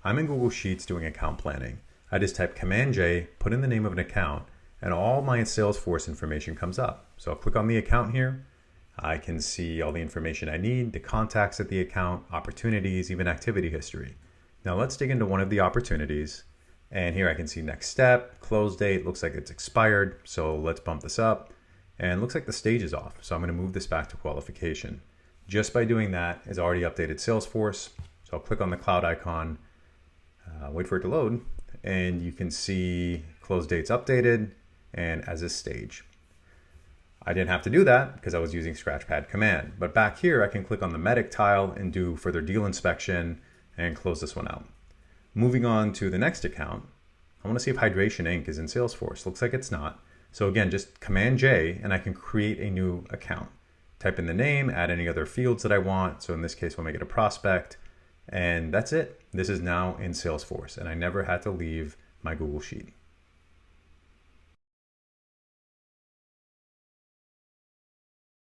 I'm in Google Sheets doing account planning. I just type Command J, put in the name of an account, and all my Salesforce information comes up. So I'll click on the account here. I can see all the information I need, the contacts at the account, opportunities, even activity history. Now let's dig into one of the opportunities. And here I can see next step, close date, looks like it's expired. So let's bump this up. And looks like the stage is off. So I'm going to move this back to qualification. Just by doing that, it's already updated Salesforce. So I'll click on the cloud icon, wait for it to load, and you can see close dates updated and as a stage. I didn't have to do that because I was using Scratchpad Command. But back here, I can click on the medic tile and do further deal inspection and close this one out. Moving on to the next account, I want to see if Hydration Inc. is in Salesforce. Looks like it's not. So again, just Command J and I can create a new account. Type in the name, add any other fields that I want. So in this case, we'll make it a prospect. And that's it. This is now in Salesforce and I never had to leave my Google Sheet.